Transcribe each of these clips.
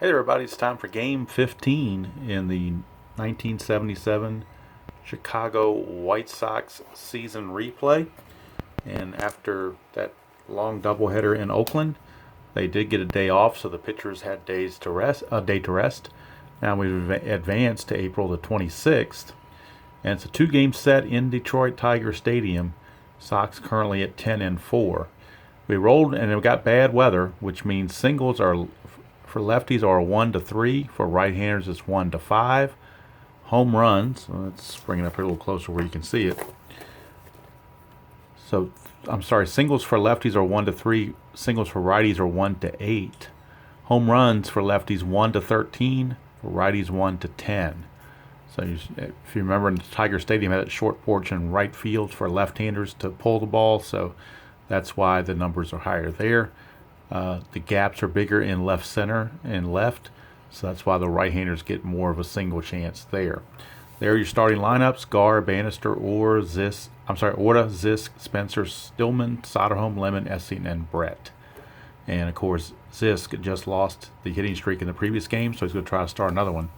Hey everybody, it's time for game 15 in the 1977 Chicago White Sox season replay. And after that long doubleheader in Oakland, they did get a day off, so the pitchers had a day to rest. Now we've advanced to April the 26th, and it's a two-game set in Detroit Tiger Stadium. Sox currently at 10-4. We rolled and it got bad weather, which means singles are for lefties are 1 to 3. For right-handers, it's 1 to 5. Home runs. Let's bring it up here a little closer where you can see it. So, I'm sorry. Singles for lefties are 1 to 3. Singles for righties are 1 to 8. Home runs for lefties 1 to 13. For righties 1 to 10. So, if you remember, in the Tiger Stadium had a short porch in right field for left-handers to pull the ball. So, that's why the numbers are higher there. The gaps are bigger in left center and left, so that's why the right-handers get more of a single chance there. There are your starting lineups: Gar, Bannister, Orta, Zisk, Spencer, Stillman, Soderholm, Lemon, Essing, and Brett. And of course, Zisk just lost the hitting streak in the previous game, so he's going to try to start another one.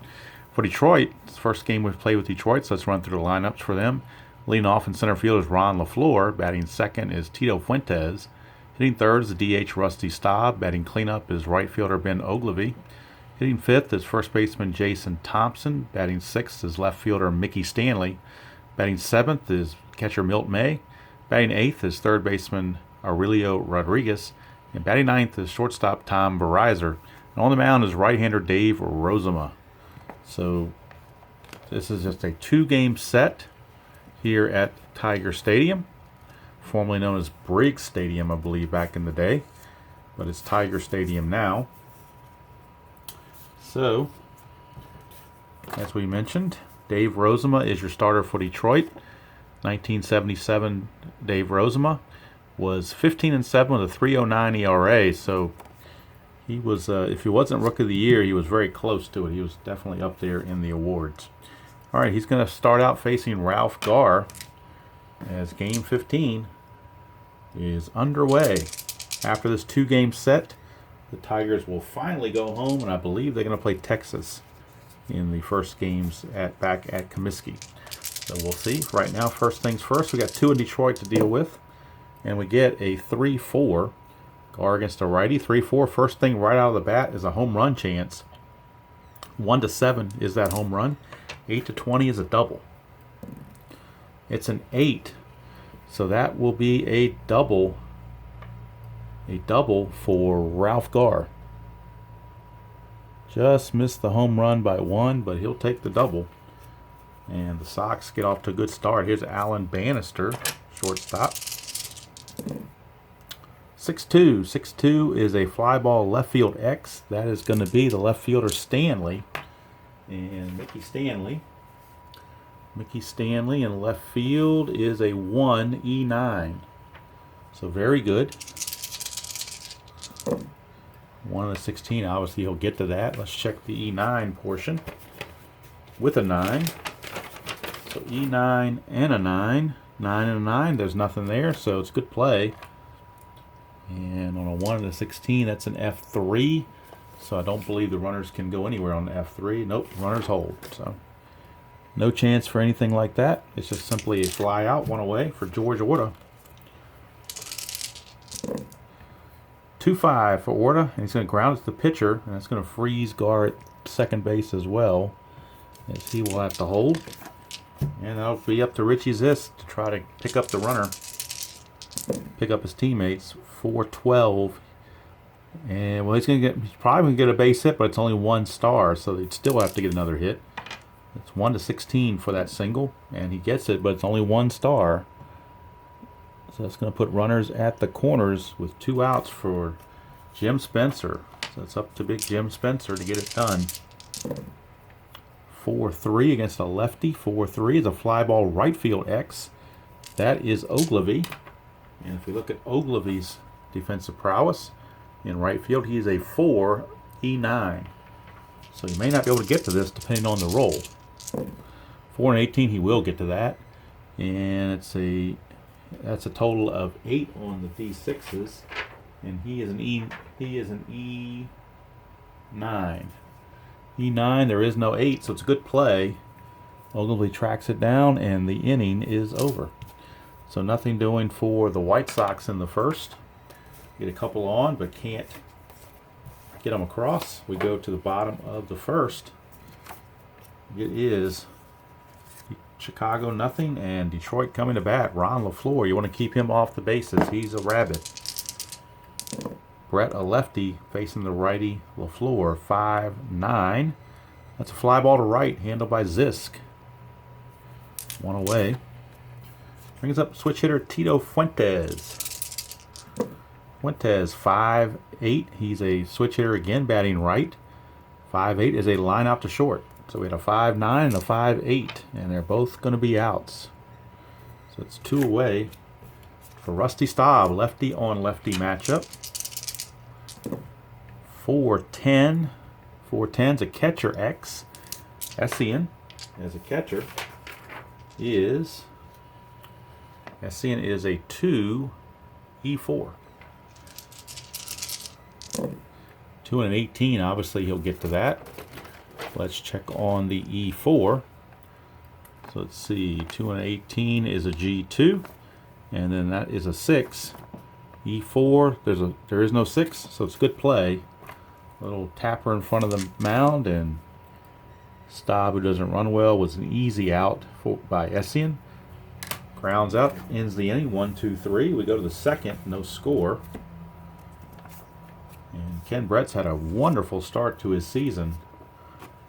For Detroit, it's the first game we've played with Detroit, so let's run through the lineups for them. Leading off in center field is Ron LaFleur. Batting second is Tito Fuentes. Hitting third is the DH Rusty Staub. Batting cleanup is right fielder Ben Oglivie. Hitting fifth is first baseman Jason Thompson. Batting sixth is left fielder Mickey Stanley. Batting seventh is catcher Milt May. Batting eighth is third baseman Aurelio Rodriguez. And batting ninth is shortstop Tom Bereiser. And on the mound is right-hander Dave Rozema. So this is just a two-game set here at Tiger Stadium, formerly known as Briggs Stadium, I believe, back in the day. But it's Tiger Stadium now. So, as we mentioned, Dave Rozema is your starter for Detroit. 1977 Dave Rozema was 15-7 with a 3.09 ERA. So, he was, if he wasn't Rookie of the Year, he was very close to it. He was definitely up there in the awards. All right, he's going to start out facing Ralph Gar as Game 15 is underway. After this two-game set, the Tigers will finally go home, and I believe they're going to play Texas in the first games back at Comiskey. So we'll see. Right now, first things first, we got two in Detroit to deal with, and we get a 3-4. Gar against a righty. 3-4. First thing right out of the bat is a home run chance. 1 to 7 is that home run. 8 to 20 is a double. It's an 8. So that will be a double. A double for Ralph Gar. Just missed the home run by 1, but he'll take the double. And the Sox get off to a good start. Here's Alan Bannister, shortstop. 6-2. 6-2 is a fly ball left field X. That is going to be the left fielder Stanley. And Mickey Stanley in left field is a 1E9. So very good. 1 to 16. Obviously, he'll get to that. Let's check the E9 portion with a 9. So E9 and a 9. 9 and a 9. There's nothing there, so it's good play. And on a 1 to 16, that's an F3. So I don't believe the runners can go anywhere on the F3. Nope, runners hold. So no chance for anything like that. It's just simply a fly out, one away for George Orta. 2-5 for Orta, and he's going to ground it to the pitcher, and that's going to freeze Gar at second base as well, as he will have to hold. And that'll be up to Richie Zisk to try to pick up the runner, pick up his teammates. 4-12. And well, he's probably going to get a base hit, but it's only 1 star, so they'd still have to get another hit. It's 1 to 16 for that single, and he gets it, but it's only 1 star. So that's going to put runners at the corners with 2 outs for Jim Spencer. So it's up to big Jim Spencer to get it done. 4-3 against a lefty. 4-3 is a fly ball right field X. That is Oglivie. And if we look at Oglivie's defensive prowess in right field, he is a 4E9. So he may not be able to get to this depending on the roll. 4 and 18, he will get to that. And that's a total of 8 on the D6s. And he is an 9. E9, there is no 8, so it's a good play. Ogilvy tracks it down, and the inning is over. So nothing doing for the White Sox in the first. Get a couple on, but can't get them across. We go to the bottom of the first. It is Chicago nothing, and Detroit coming to bat. Ron LaFleur, you want to keep him off the bases. He's a rabbit. Brett, a lefty, facing the righty LaFleur. 5-9. That's a fly ball to right, handled by Zisk. One away. Brings up switch hitter Tito Fuentes. Fuentes, 5'8". He's a switch hitter again, batting right. 5'8" is a line out to short. So we had a 5'9" and a 5'8", and they're both going to be outs. So it's 2 away for Rusty Staub, lefty on lefty matchup. 4-10. 4-10's a catcher X. Essien as a catcher is Essien is a 2 E4. 2 and an 18. Obviously, he'll get to that. Let's check on the E4. So let's see. 2 and an 18 is a G2, and then that is a 6. E4. There is no 6, so it's good play. Little tapper in front of the mound, and Staub, who doesn't run well, was an easy out by Essien. Grounds out, ends the inning. 1-2-3. We go to the second, no score. And Ken Brett's had a wonderful start to his season.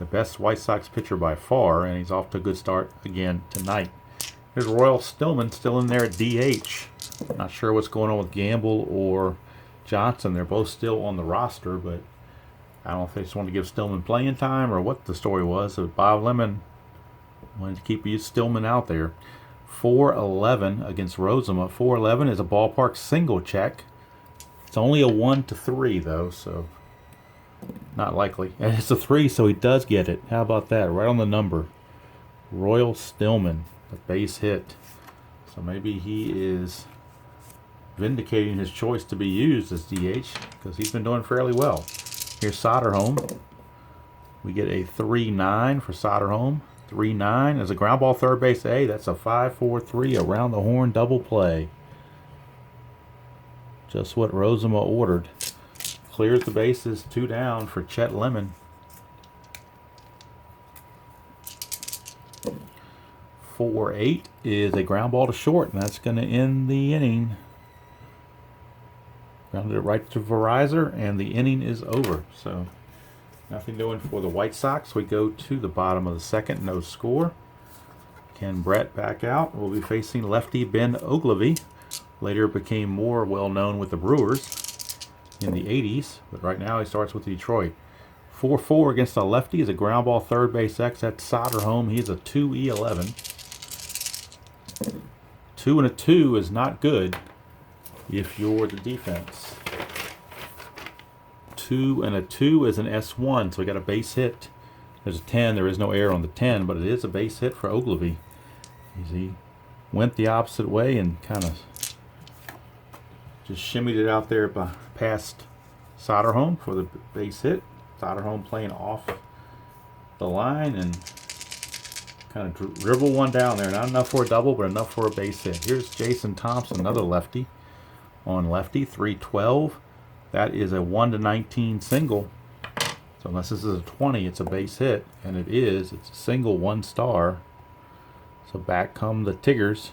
The best White Sox pitcher by far, and he's off to a good start again tonight. Here's Royal Stillman still in there at DH. Not sure what's going on with Gamble or Johnson. They're both still on the roster, but I don't know if they just wanted to give Stillman playing time or what the story was. So Bob Lemon wanted to keep Stillman out there. 4-11 against Rozema. 4-11 is a ballpark single check. It's only a 1-3 though, so not likely. And it's a 3, so he does get it. How about that? Right on the number. Royal Stillman, the base hit. So maybe he is vindicating his choice to be used as DH because he's been doing fairly well. Here's Soderholm. We get a 3-9 for Soderholm. 3-9 as a ground ball third base A. That's a 5-4-3 around the horn double play. Just what Rozema ordered. Clears the bases, 2 down for Chet Lemon. 4-8 is a ground ball to short, and that's going to end the inning. Grounded it right to Verizon, and the inning is over. So nothing doing for the White Sox. We go to the bottom of the second, no score. Ken Brett back out. We'll be facing lefty Ben Ogilvy. Later became more well known with the Brewers in the 80s, but right now he starts with Detroit. 4-4 against a lefty is a ground ball third base X. That's Soderholm. He's a 2E11. 2 and a 2 is not good if you're the defense. 2 and a 2 is an S1, so we got a base hit. There's a 10. There is no error on the 10, but it is a base hit for Ogilvy. He went the opposite way and kind of just shimmied it out there past Soderholm for the base hit. Soderholm playing off the line and kind of dribble one down there. Not enough for a double, but enough for a base hit. Here's Jason Thompson, another lefty on lefty, 3-12. That is a 1-19 single. So unless this is a 20, it's a base hit, and it is. It's a single 1 star. So back come the Tigers.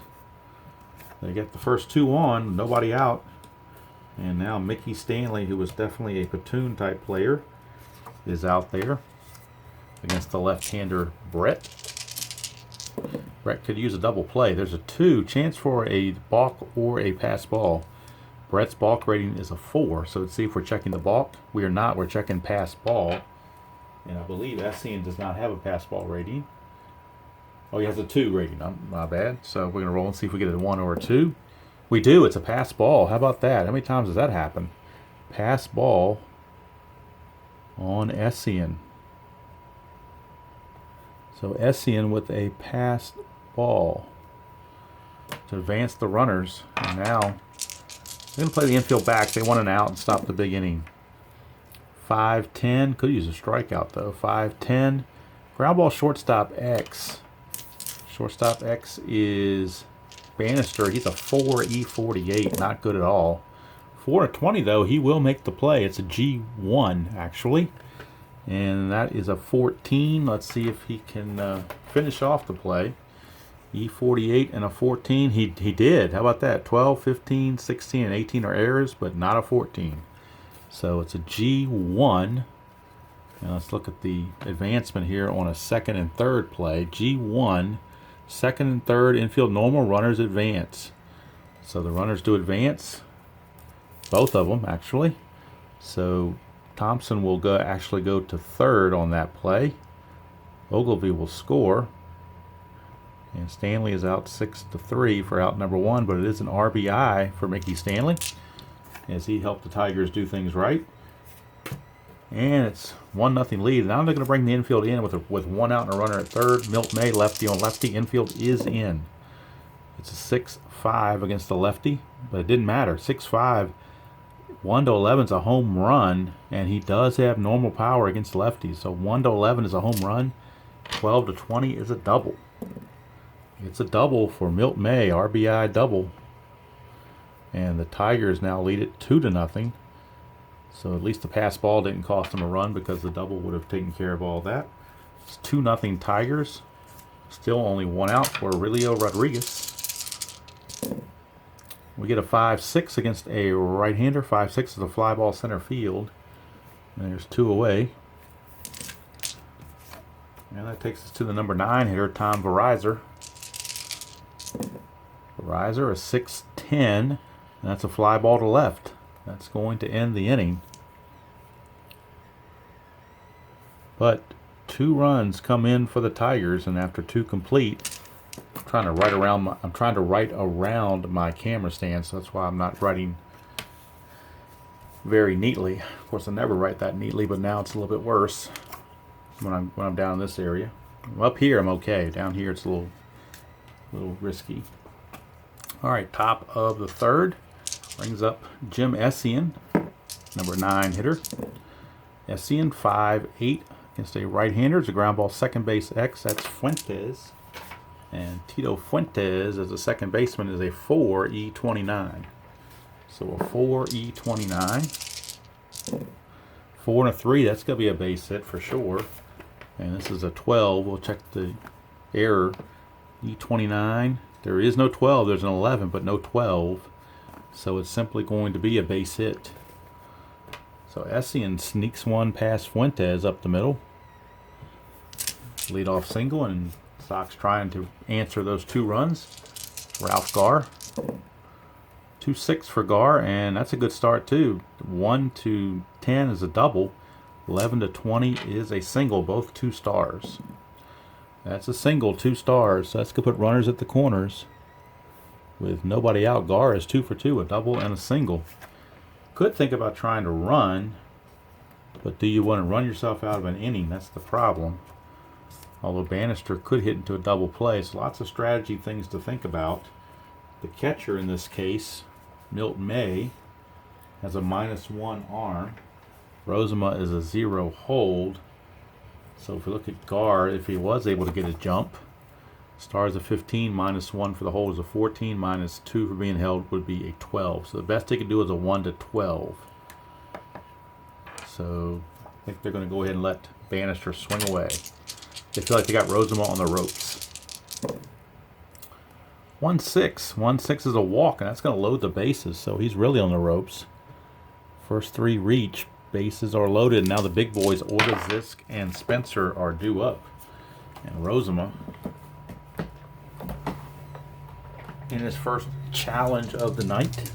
They get the first 2 on, nobody out. And now Mickey Stanley, who was definitely a platoon type player, is out there against the left-hander Brett. Brett could use a double play. There's a 2 chance for a balk or a pass ball. Brett's balk rating is a 4, so let's see if we're checking the balk. We are not. We're checking pass ball. And I believe Essien does not have a pass ball rating. Oh, he has a 2 rating. My bad. So we're going to roll and see if we get a 1 or a 2. We do. It's a pass ball. How about that? How many times does that happen? Pass ball on Essien. So Essien with a pass ball to advance the runners. And now they're going to play the infield back. They want an out and stop the big inning. 5-10. Could use a strikeout though. 5-10. Ground ball shortstop X. Shortstop X is Bannister. He's a 4E48. Not good at all. 4-20 though. He will make the play. It's a G1 actually. And that is a 14. Let's see if he can finish off the play. E48 and a 14. He did. How about that? 12, 15, 16, and 18 are errors, but not a 14. So it's a G1. And let's look at the advancement here on a second and third play. G1, second and third infield normal, runners advance. So the runners do advance. Both of them, actually. So Thompson will actually go to third on that play. Ogilvy will score. And Stanley is out 6-3 for out number 1, but it is an RBI for Mickey Stanley as he helped the Tigers do things right. And it's 1-0 lead. Now they're going to bring the infield in with 1 out and a runner at third. Milt May, lefty on lefty. Infield is in. It's a 6-5 against the lefty, but it didn't matter. 6-5. 1-11 is a home run, and he does have normal power against lefties. So 1-11 is a home run. 12-20 is a double. It's a double for Milt May, RBI double. And the Tigers now lead it 2-0. So at least the pass ball didn't cost them a run because the double would have taken care of all that. It's 2-0 Tigers. Still only 1 out for Aurelio Rodriguez. We get a 5-6 against a right-hander. 5-6 is a fly ball center field. And there's 2 away. And that takes us to the number 9 hitter, Tom Verizor. Verizor, a 6-10. And that's a fly ball to left. That's going to end the inning. But 2 runs come in for the Tigers, and after 2 complete, I'm trying to write around my camera stand, so that's why I'm not writing very neatly. Of course, I never write that neatly, but now it's a little bit worse when I'm down in this area. Up here, I'm okay. Down here, it's a little risky. All right, top of the third. Brings up Jim Essien, number 9 hitter. Essien, 5-8 against a right-hander. It's a ground ball second base X. That's Fuentes. And Tito Fuentes as a second baseman is a 4E29. So a 4E29. 4-3, that's going to be a base hit for sure. And this is a 12. We'll check the error. E29. There is no 12. There's an 11, but no 12. So it's simply going to be a base hit. So Essien sneaks one past Fuentes up the middle. Leadoff single, and Sox trying to answer those 2 runs. Ralph Garr. 2-6 for Garr, and that's a good start too. 1-10 is a double. 11-20 is a single, both 2 stars. That's a single, 2 stars. So that's going to put runners at the corners. With nobody out, Garr is 2 for 2, a double and a single. Could think about trying to run, but do you want to run yourself out of an inning? That's the problem. Although Bannister could hit into a double play. So lots of strategy things to think about. The catcher in this case, Milt May, has a -1 arm. Rozema is a 0 hold. So if we look at Garr, if he was able to get a jump, stars a 15, -1 for the hold is a 14, -2 for being held would be a 12. So the best they could do is a 1-12. So I think they're going to go ahead and let Bannister swing away. They feel like they got Rozema on the ropes. 1-6. 1-6 is a walk, and that's going to load the bases, so he's really on the ropes. First 3 reach. Bases are loaded, and now the big boys, Orta, Zisk, and Spencer, are due up. And Rozema, in his first challenge of the night.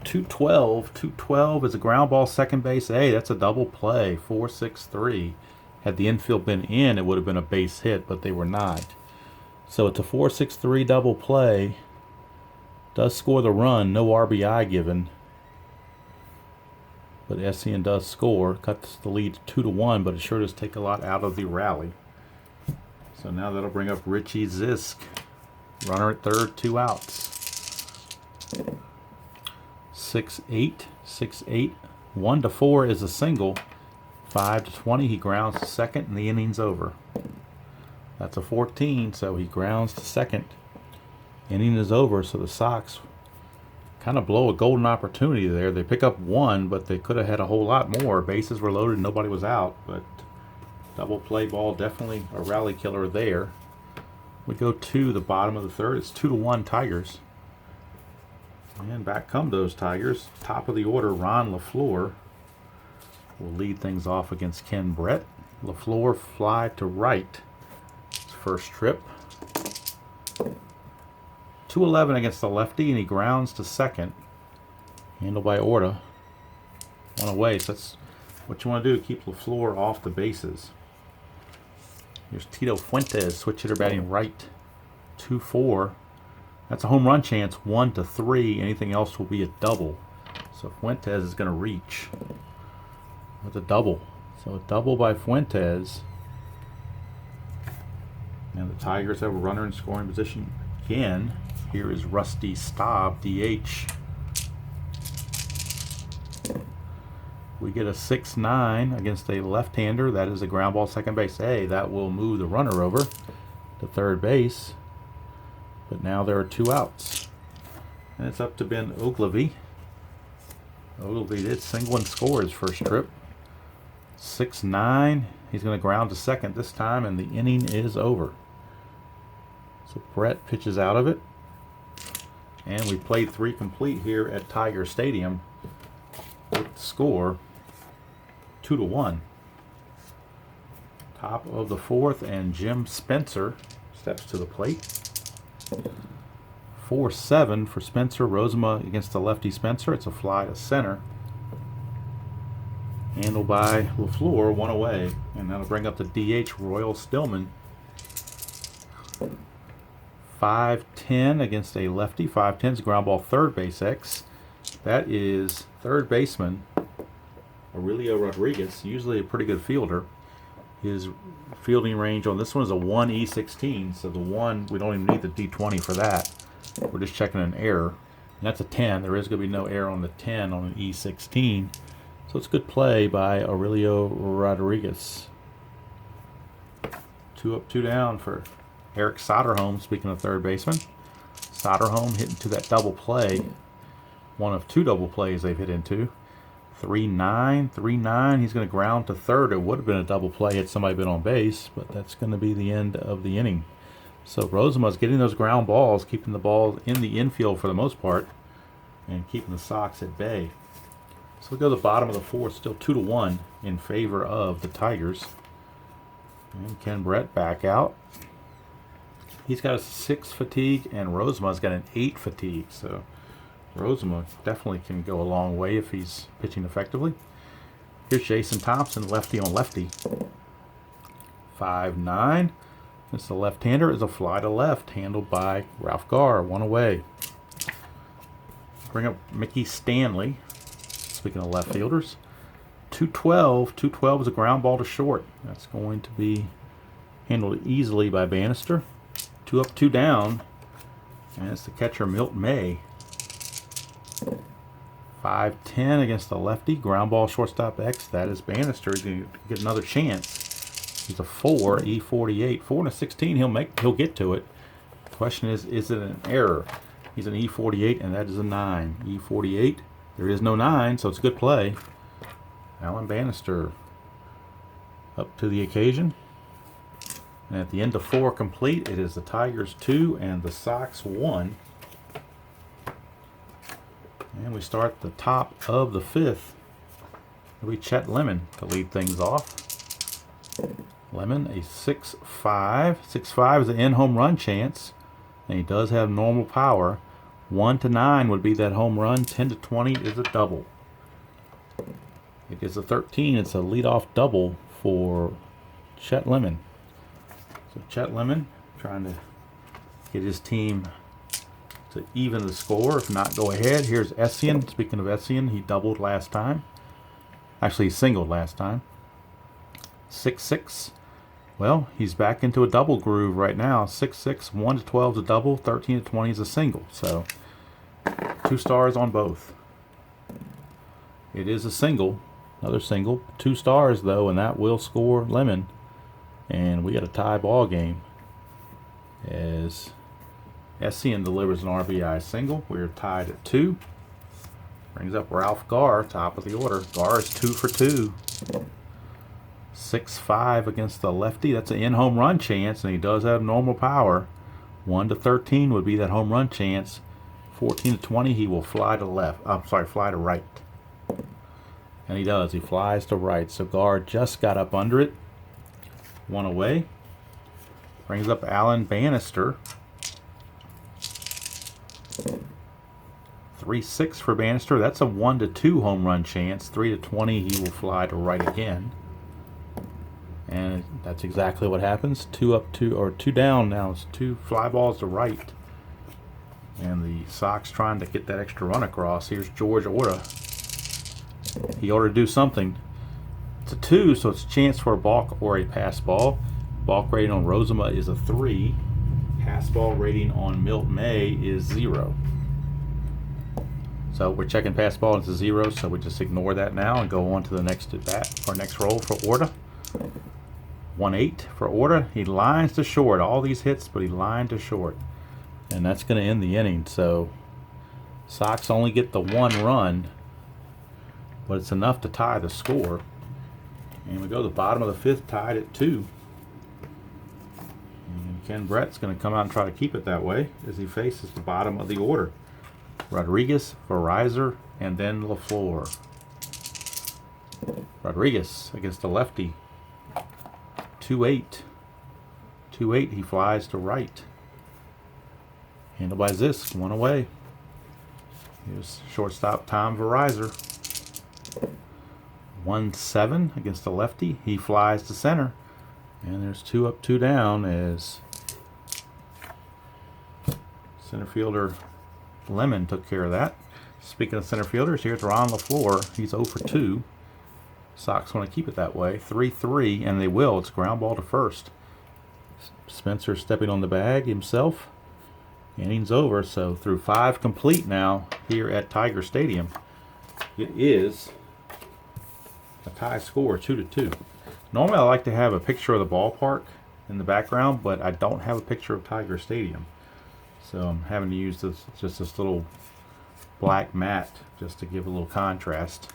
2-12. 2-12 is a ground ball second base. Hey, that's a double play. 4-6-3. Had the infield been in, it would have been a base hit, but they were not. So it's a 4-6-3 double play. Does score the run. No RBI given. But Essien does score. Cuts the lead 2-1, but it sure does take a lot out of the rally. So now that'll bring up Richie Zisk. Runner at third, 2 outs. 6-8. 6, 8, 1 to 4 is a single. 5 to 20, he grounds to second, and the inning's over. That's a 14, so he grounds to second. Inning is over, so the Sox kind of blow a golden opportunity there. They pick up 1, but they could have had a whole lot more. Bases were loaded, nobody was out, but double play ball, definitely a rally killer there. We go to the bottom of the third. It's 2-1 Tigers. And back come those Tigers. Top of the order, Ron LaFleur will lead things off against Ken Brett. LaFleur fly to right. His first trip. 2-11 against the lefty, and he grounds to second. Handled by Orta. 1 away, so that's what you want to do, keep LaFleur off the bases. Here's Tito Fuentes, switch hitter batting right. 2-4. That's a home run chance, 1 to 3. Anything else will be a double. So Fuentes is going to reach with a double. So a double by Fuentes. And the Tigers have a runner in scoring position again. Here is Rusty Staub, DH. We get a 6-9 against a left-hander. That is a ground ball second base. Hey, that will move the runner over to third base. But now there are 2 outs. And it's up to Ben Ogilvy. Ogilvy did single and score his first trip. 6-9. He's going to ground to second this time, and the inning is over. So Brett pitches out of it. And we played 3 complete here at Tiger Stadium with the score 2-1. Top of the fourth, and Jim Spencer steps to the plate. 4-7 for Spencer. Rozema against the lefty Spencer. It's a fly to center. Handled by LaFleur, 1 away. And that'll bring up the DH, Royal Stillman. 5-10 against a lefty. 5-10's a ground ball third base X. That is third baseman Aurelio Rodriguez, usually a pretty good fielder. His fielding range on this one is a 1E16, so the 1, we don't even need the D20 for that. We're just checking an error. And that's a 10. There is going to be no error on the 10 on an E16. So it's good play by Aurelio Rodriguez. 2 up, 2 down for Eric Soderholm, speaking of third baseman. Soderholm hitting to that double play. One of 2 double plays they've hit into. 3-9, 3-9. He's going to ground to third. It would have been a double play had somebody been on base, but that's going to be the end of the inning. So Rozema's getting those ground balls, keeping the ball in the infield for the most part, and keeping the Sox at bay. So we go to the bottom of the fourth, still 2-1 in favor of the Tigers. And Ken Brett back out. He's got a 6 fatigue, and Rozema's got an 8 fatigue. So Rozema definitely can go a long way if he's pitching effectively. Here's Jason Thompson, lefty on lefty. 5-9. It's the left-hander, is a fly to left, handled by Ralph Garr, 1 away. Bring up Mickey Stanley. Speaking of left fielders, 2-12. 2-12 is a ground ball to short. That's going to be handled easily by Bannister. 2 up, 2 down. And it's the catcher, Milt May. 5-10 against the lefty. Ground ball, shortstop X. That is Bannister. He's going to get another chance. He's a 4, E48. 4 and a 16, he'll get to it. The question is it an error? He's an E48, and that is a 9. E48. There is no 9, so it's a good play. Alan Bannister up to the occasion. And at the end of 4 complete, it is the Tigers 2 and the Sox 1. And we start the top of the 5th. It'll be Chet Lemon to lead things off. Lemon, a 6-5. 6-5 is an in-home run chance. And he does have normal power. 1-9 would be that home run. 10-20 is a double. It is a 13. It's a leadoff double for Chet Lemon. So Chet Lemon trying to get his team to even the score, if not go ahead. Here's Essien. Speaking of Essien, he doubled last time. Actually, he singled last time. 6-6. Well, he's back into a double groove right now. 6-6, 1-12 is a double, 13-20 is a single. So 2 stars on both. It is a single, another single. 2 stars though, and that will score lemon. And we got a tie ball game as Essien delivers an RBI single. We're tied at 2. Brings up Ralph Garr, top of the order. Garr is 2 for 2. 6-5 against the lefty. That's an in-home run chance, and he does have normal power. 1-13 would be that home run chance. 14-20, he will fly to left. I'm sorry, fly to right. And he does. He flies to right. So Garr just got up under it. 1 away. Brings up Alan Bannister. 3-6 for Bannister. That's a 1-2 home run chance. 3-20, he will fly to right again. And that's exactly what happens. 2 up, 2 or 2 down now. It's 2 fly balls to right. And the Sox trying to get that extra run across. Here's George Orta. He ought to do something. It's a 2, so it's a chance for a balk or a pass ball. Balk rating on Rozema is a 3. Pass ball rating on Milt May is 0. So we're checking pass ball, it's a 0, so we just ignore that now and go on to the next at bat or next roll for Orta. 1-8 for Orta. He lines to short. All these hits, but he lined to short. And that's going to end the inning. So Sox only get the 1 run, but it's enough to tie the score. And we go to the bottom of the 5th, tied at 2. And Ken Brett's going to come out and try to keep it that way as he faces the bottom of the order. Rodriguez, Verizon, and then LaFleur. Rodriguez against the lefty. 2-8. 2-8, he flies to right. Handled by Zisk, 1 away. Here's shortstop Tom Verizon. 1-7 against the lefty. He flies to center. And there's 2 up, 2 down as center fielder Lemon took care of that. Speaking of center fielders, here's Ron LaFleur. He's 0 for 2. Sox want to keep it that way. 3-3, and they will. It's ground ball to first. Spencer stepping on the bag himself. Inning's over, so through 5 complete now here at Tiger Stadium. It is a tie score, 2-2. Normally I like to have a picture of the ballpark in the background, but I don't have a picture of Tiger Stadium. So I'm having to use this little black mat just to give a little contrast.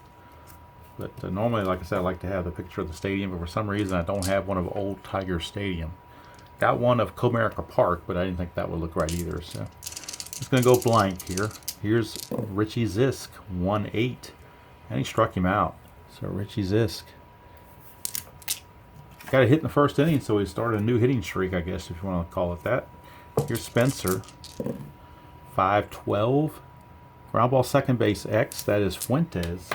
But normally, like I said, I like to have the picture of the stadium, but for some reason I don't have one of old Tiger Stadium. Got one of Comerica Park, but I didn't think that would look right either. So I'm just going to go blank here. Here's Richie Zisk, 1-8. And he struck him out. So Richie Zisk got a hit in the first inning, so he started a new hitting streak, I guess, if you want to call it that. Here's Spencer, 5-12. Ground ball second base X, that is Fuentes.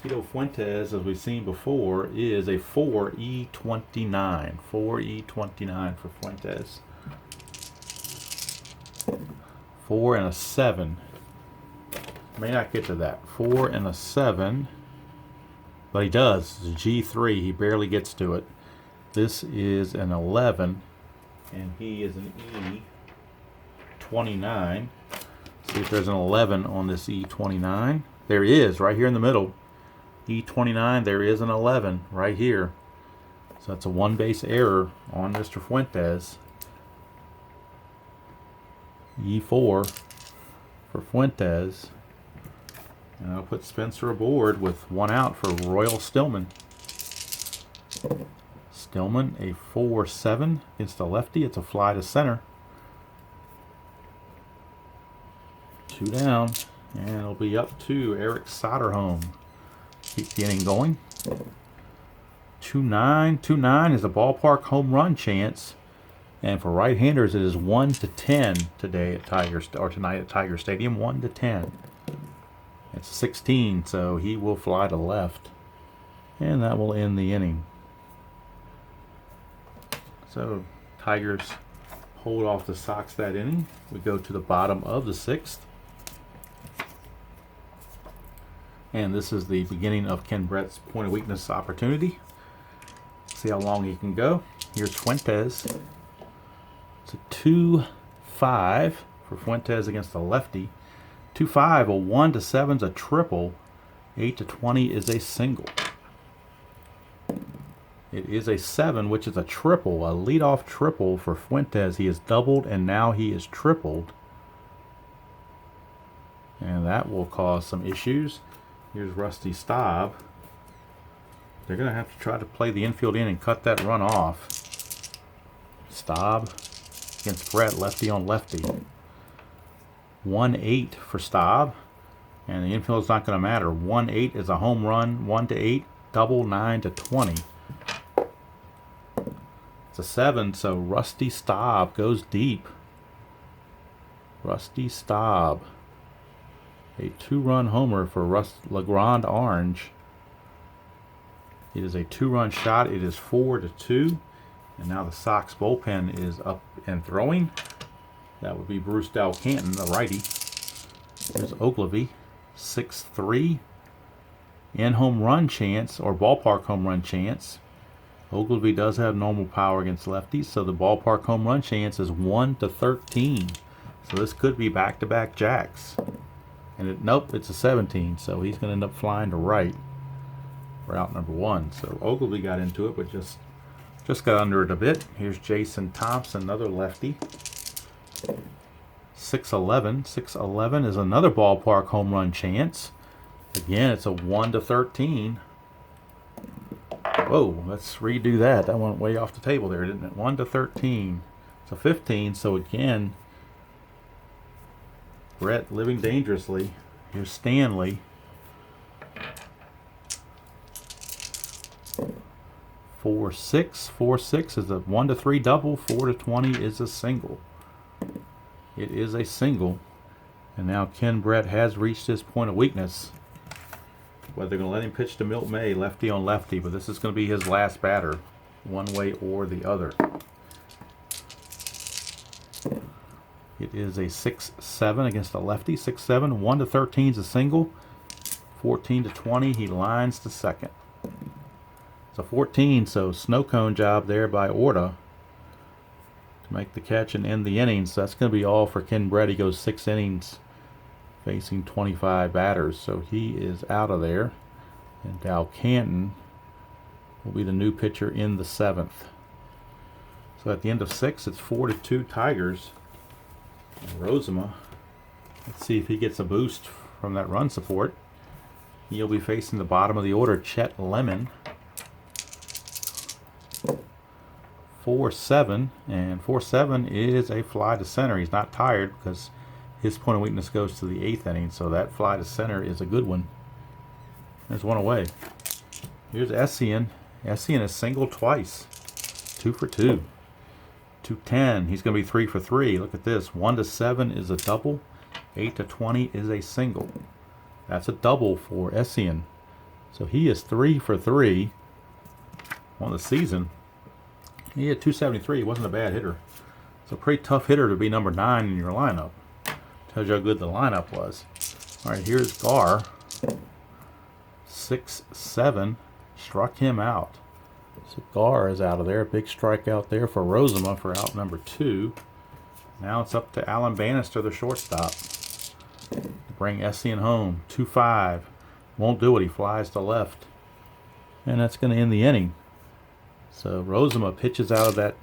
Tito Fuentes, as we've seen before, is a 4E29. 4E29 for Fuentes. 4 and a 7. May not get to that. 4 and a 7. But he does. It's a G3. He barely gets to it. This is an 11. And he is an E29. See if there's an 11 on this E29. There is, right here in the middle. E29, there is an 11 right here. So that's a 1 base error on Mr. Fuentes. E4 for Fuentes. And I'll put Spencer aboard with 1 out for Royal Stillman. Stillman, a 4-7 against the lefty. It's a fly to center. 2 down. And it'll be up to Eric Soderholm. Keep the inning going. 2-9. 2-9 is a ballpark home run chance. And for right-handers, it is 1-10 today at tonight at Tiger Stadium. 1-10. It's 16, so he will fly to left. And that will end the inning. So Tigers hold off the Sox that inning. We go to the bottom of the 6th. And this is the beginning of Ken Brett's point of weakness opportunity. See how long he can go. Here's Fuentes. It's a 2-5 for Fuentes against the lefty. 2-5, a 1-7's a triple. 8 to 20 is a single. It is a 7, which is a triple, a leadoff triple for Fuentes. He is doubled, and now he is tripled. And that will cause some issues. Here's Rusty Staub. They're going to have to try to play the infield in and cut that run off. Staub against Brett, lefty on lefty. 1-8 for Staub. And the infield's not going to matter. 1-8 is a home run. 1 to 8, double 9 to 20. It's a 7, so Rusty Staub goes deep. Rusty Staub. A 2-run homer for LeGrand Orange. It is a 2-run shot. It is 4 to 2. And now the Sox bullpen is up and throwing. That would be Bruce Dalcanton, the righty. There's Ogilvy, 6-3. In home run chance, or ballpark home run chance. Ogilvy does have normal power against lefties, so the ballpark home run chance is 1 to 13. So this could be back-to-back jacks. And nope, it's a 17, so he's going to end up flying to right for out number 1. So Ogilvy got into it, but just got under it a bit. Here's Jason Thompson, another lefty. 6-11. 6-11 is another ballpark home run chance. Again, it's a 1 to 13. Whoa, let's redo that. That went way off the table there, didn't it? 1 to 13. It's a 15, so again, Brett living dangerously. Here's Stanley. 4-6. 4-6 is a 1 to 3 double. 4 to 20 is a single. It is a single. And now Ken Brett has reached his point of weakness. Whether they're going to let him pitch to Milt May, lefty on lefty, but this is going to be his last batter, one way or the other. It is a 6-7 against a lefty. 6-7, 1 to 13 is a single. 14 to 20, he lines to second. It's a 14, so snow cone job there by Orta to make the catch and end the innings. So that's going to be all for Ken Brett. He goes 6 innings facing 25 batters, so he is out of there. And Dalcanton will be the new pitcher in the 7th. So at the end of 6, it's 4 to 2 Tigers. And Rozema, let's see if he gets a boost from that run support. He'll be facing the bottom of the order, Chet Lemon. 4-7, and 4-7 is a fly to center. He's not tired because his point of weakness goes to the 8th inning, so that fly to center is a good one. There's one away. Here's Essien. Essien is singled twice. 2 for 2. 2-10. He's going to be 3 for 3. Look at this. 1 to 7 is a double. 8 to 20 is a single. That's a double for Essien. So he is 3 for 3 on the season. He had 273. He wasn't a bad hitter. It's a pretty tough hitter to be number 9 in your lineup. Tells you how good the lineup was. All right, here's Gar. 6-7. Struck him out. So Gar is out of there. Big strikeout there for Rozema for out number 2. Now it's up to Alan Bannister, the shortstop, to bring Essien home. 2-5. Won't do it. He flies to left. And that's going to end the inning. So Rozema pitches out of that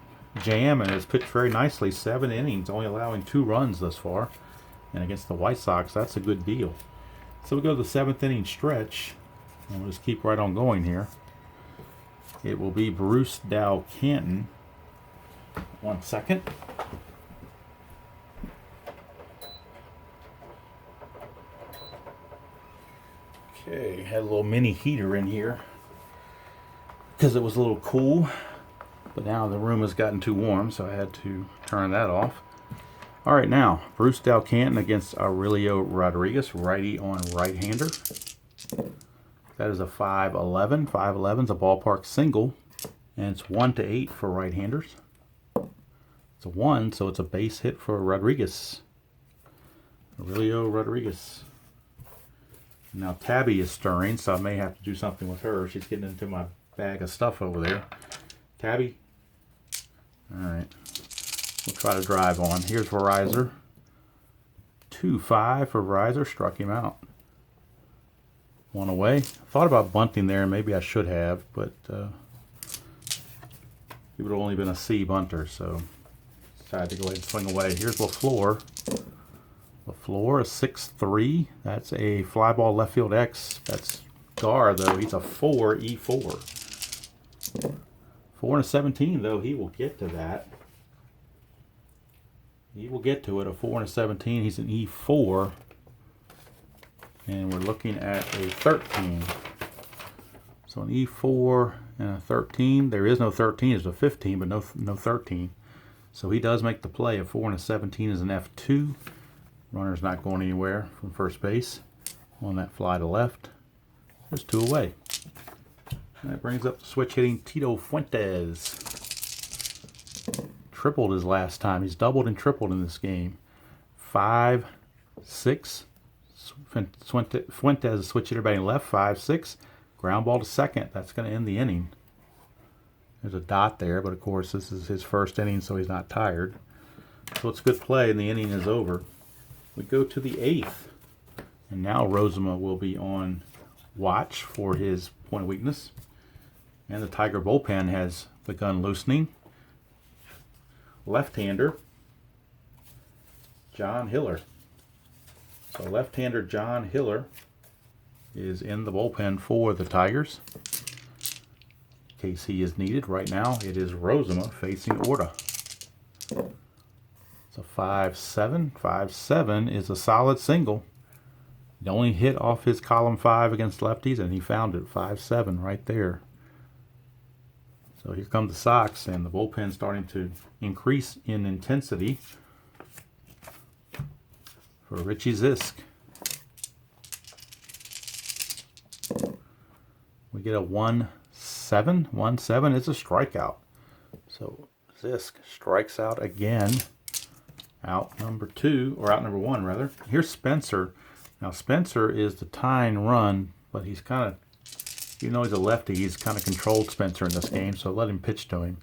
jam and has pitched very nicely. 7 innings, only allowing 2 runs thus far. And against the White Sox, that's a good deal. So we go to the 7th inning stretch. And we'll just keep right on going here. It will be Bruce Dalcanton. 1 second. Okay, had a little mini heater in here because it was a little cool, but now the room has gotten too warm, so I had to turn that off. All right, now Bruce Dalcanton against Aurelio Rodriguez, righty on right-hander. That is a 5-11. 5-11 is a ballpark single, and it's 1 to 8 for right-handers. It's a 1, so it's a base hit for Rodriguez. Aurelio Rodriguez. Now Tabby is stirring, so I may have to do something with her. She's getting into my bag of stuff over there. Tabby. All right. We'll try to drive on. Here's Verizor. 2-5 for Verizor. Struck him out. One away. Thought about bunting there, maybe I should have, but he would have only been a C bunter, so decided to go ahead and swing away. Here's LaFleur. LaFleur is 6'3". That's a fly ball left field X. That's Gar, though. He's a 4, E4. 4 and a 17, though. He will get to that. He will get to it. A 4 and a 17. He's an E4. And we're looking at a 13. So an E4 and a 13. There is no 13. There's a 15, but no 13. So he does make the play. A 4 and a 17 is an F2. Runner's not going anywhere from first base on that fly to left. There's 2 away. And that brings up the switch hitting Tito Fuentes. Tripled his last time. He's doubled and tripled in this game. 5, 6. Fuentes is switch hitter batting left. 5, 6. Ground ball to second. That's going to end the inning. There's a dot there, but of course this is his first inning, so he's not tired. So it's a good play, and the inning is over. We go to the 8th, and now Rozema will be on watch for his point of weakness. And the Tiger bullpen has begun loosening. Left-hander, John Hiller. So left-hander John Hiller is in the bullpen for the Tigers. In case he is needed right now, it is Rozema facing Orta. So 5-7. 5-7 is a solid single. The only hit off his column 5 against lefties, and he found it. 5-7 right there. So here come the Sox, and the bullpen starting to increase in intensity for Richie Zisk. We get a 1-7. 1-7 is a strikeout. So Zisk strikes out again. Out number 2, or out number 1 rather. Here's Spencer. Now Spencer is the tying run, but he's kind of, even though he's a lefty, he's kind of controlled Spencer in this game, so let him pitch to him.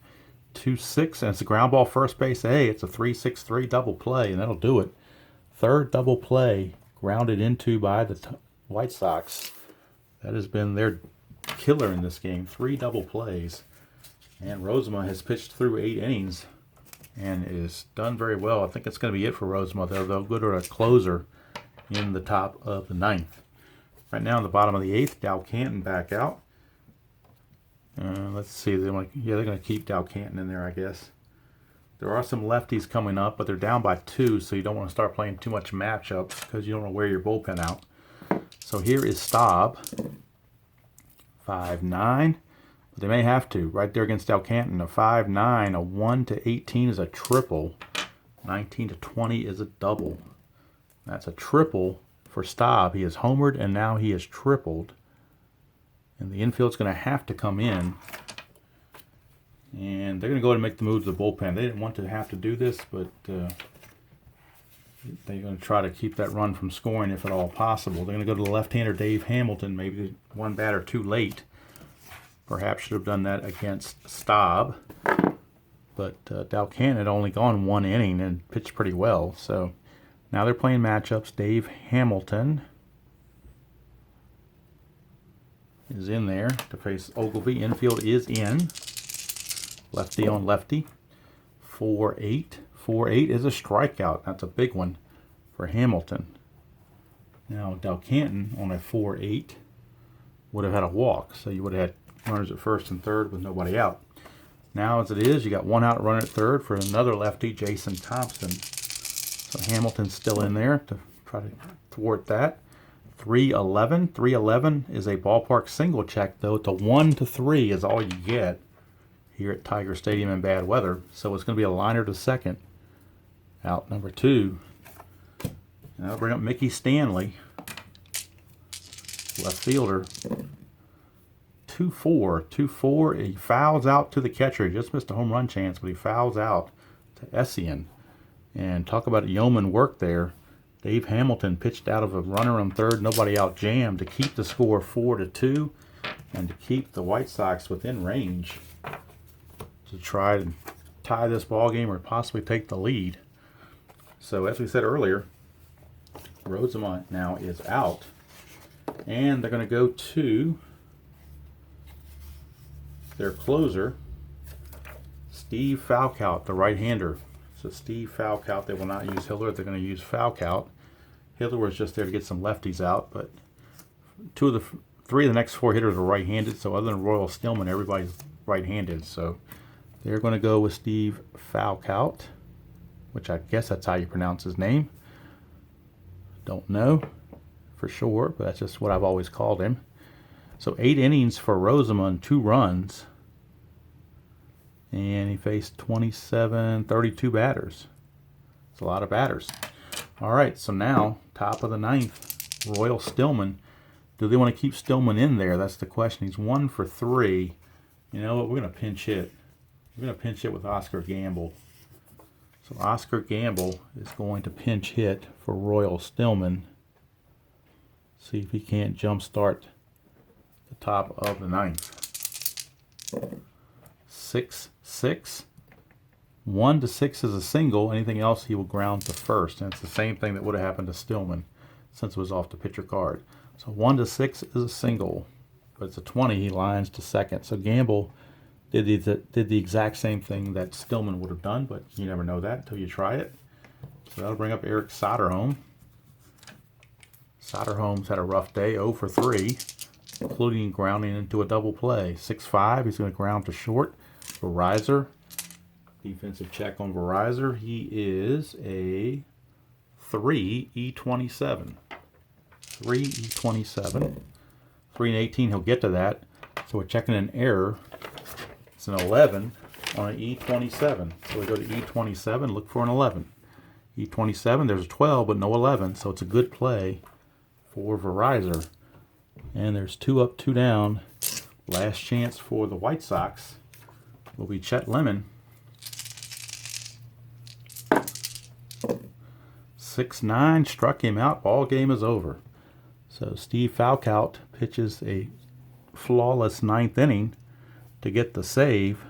2-6, and it's a ground ball first base. Hey, it's a 3-6-3 double play, and that'll do it. Third double play, grounded into by the White Sox. That has been their killer in this game. 3 double plays. And Rozema has pitched through 8 innings and is done very well. I think it's going to be it for Rozema. They'll go to a closer in the top of the 9th. Right now in the bottom of the 8th, Dow Canton back out. Let's see. They're going to keep Dow Canton in there, I guess. There are some lefties coming up, but they're down by 2, so you don't want to start playing too much matchups because you don't want to wear your bullpen out. So here is Staub. 5-9. But they may have to. Right there against Dow Canton. A 5-9. A 1-18 is a triple. 19-20 is a double. That's a triple for Staub. He has homered, and now he has tripled. And the infield's going to have to come in. And they're going to go ahead and make the move to the bullpen. They didn't want to have to do this, but they're going to try to keep that run from scoring if at all possible. They're going to go to the left-hander Dave Hamilton, maybe one batter too late. Perhaps should have done that against Staub. But Dow Canton had only gone 1 inning and pitched pretty well. So now they're playing matchups. Dave Hamilton is in there to face Ogilvy. Infield is in. Lefty on lefty. 4-8. 4-8 is a strikeout. That's a big one for Hamilton. Now Dow Canton on a 4-8 would have had a walk. So you would have had runners at first and third with nobody out. Now as it is, you got 1 out runner at third for another lefty, Jason Thompson. So Hamilton's still in there to try to thwart that. 3-11. 3-11 is a ballpark single check, though. It's a 1-3 is all you get here at Tiger Stadium in bad weather. So it's going to be a liner to second. Out number 2. Now bring up Mickey Stanley, left fielder. 2-4. 2-4. He fouls out to the catcher. He just missed a home run chance, but he fouls out to Essien. And talk about yeoman work there. Dave Hamilton pitched out of a runner on third, nobody out jammed to keep the score 4-2 and to keep the White Sox within range to try to tie this ball game or possibly take the lead. So as we said earlier, Rozema now is out. And they're going to go to their closer, Steve Falcout, the right-hander. So Steve Falcout, they will not use Hiller, they're going to use Falcout. Hiller was just there to get some lefties out, but three of the next four hitters are right-handed, so other than Royal Stillman, everybody's right-handed. So they're going to go with Steve Falcout, which I guess that's how you pronounce his name. Don't know for sure, but that's just what I've always called him. So 8 innings for Rosamond, 2 runs. And he faced 32 batters. It's a lot of batters. All right, so now, top of the 9th, Royal Stillman. Do they want to keep Stillman in there? That's the question. He's 1 for 3. You know what? We're going to pinch hit. We're going to pinch hit with Oscar Gamble. So Oscar Gamble is going to pinch hit for Royal Stillman. See if he can't jumpstart the top of the 9th. 6-6. 1 to 6 is a single. Anything else he will ground to first. And it's the same thing that would have happened to Stillman since it was off the pitcher card. So 1 to 6 is a single. But it's a 20, he lines to second. So Gamble did the exact same thing that Stillman would have done, but you never know that until you try it. So that'll bring up Eric Soderholm. Soderholm's had a rough day, 0 for 3, including grounding into a double play. 6-5, he's going to ground to short. Verizor, defensive check on Verizor. He is a 3 E27. 3 E27. 3 and 18, he'll get to that. So we're checking an error. It's an 11 on an E27. So we go to E27, look for an 11. E27, there's a 12, but no 11, so it's a good play for Verizor. And there's 2 up, 2 down. Last chance for the White Sox will be Chet Lemon. 6-9, struck him out. Ball game is over. So Steve Falcout pitches a flawless 9th inning to get the save.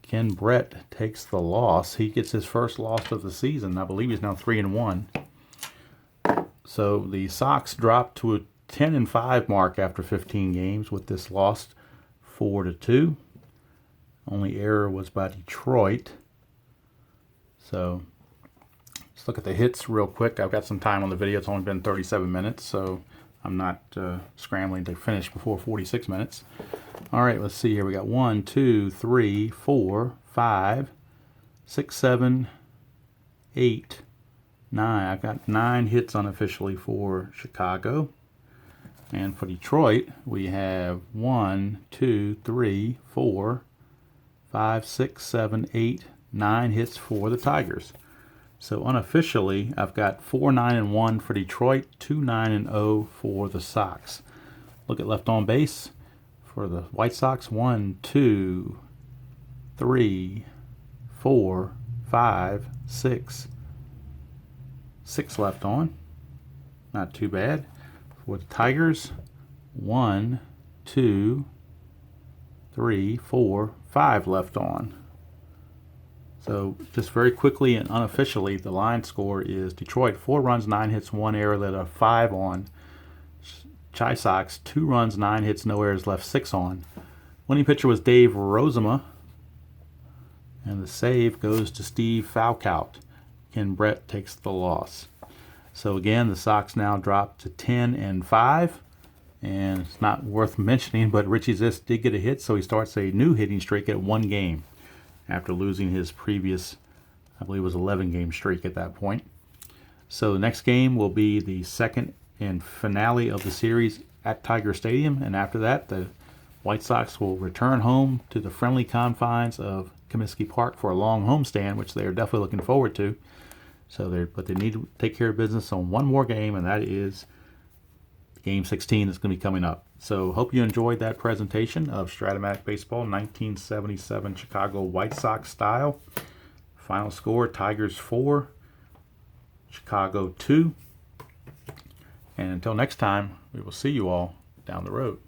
Ken Brett takes the loss. He gets his first loss of the season. I believe he's now 3-1. So the Sox dropped to a 10-5 mark after 15 games with this loss, 4-2. Only error was by Detroit. So let's look at the hits real quick. I've got some time on the video. It's only been 37 minutes, so I'm not scrambling to finish before 46 minutes. All right, let's see here. We got 1, 2, 3, 4, 5, 6, 7, 8, 9. I've got 9 hits unofficially for Chicago. And for Detroit, we have 1, 2, 3, 4, 5, 6, 7, 8, 9 hits for the Tigers. So unofficially, I've got 4-9-1 for Detroit, 2-9-0 for the Sox. Look at left on base for the White Sox. 1, 2, 3, 4, 5, 6. 6 left on. Not too bad. For the Tigers, 1, 2, 3, 4, 5 left on. So just very quickly and unofficially, the line score is Detroit 4 runs, 9 hits, 1 error, let a 5 on. Chi Sox 2 runs, 9 hits, no errors, left 6 on. Winning pitcher was Dave Rozema, and the save goes to Steve Falcout. Ken Brett takes the loss. So again, the Sox now drop to 10-5, and it's not worth mentioning, but Richie Zisk did get a hit, so he starts a new hitting streak at 1 game. After losing his previous, I believe it was 11-game streak at that point. So the next game will be the second and finale of the series at Tiger Stadium, and after that, the White Sox will return home to the friendly confines of Comiskey Park for a long homestand, which they are definitely looking forward to. But they need to take care of business on one more game, and that is Game 16 that's going to be coming up. So hope you enjoyed that presentation of Strat-o-matic Baseball 1977 Chicago White Sox style. Final score, Tigers 4, Chicago 2. And until next time, we will see you all down the road.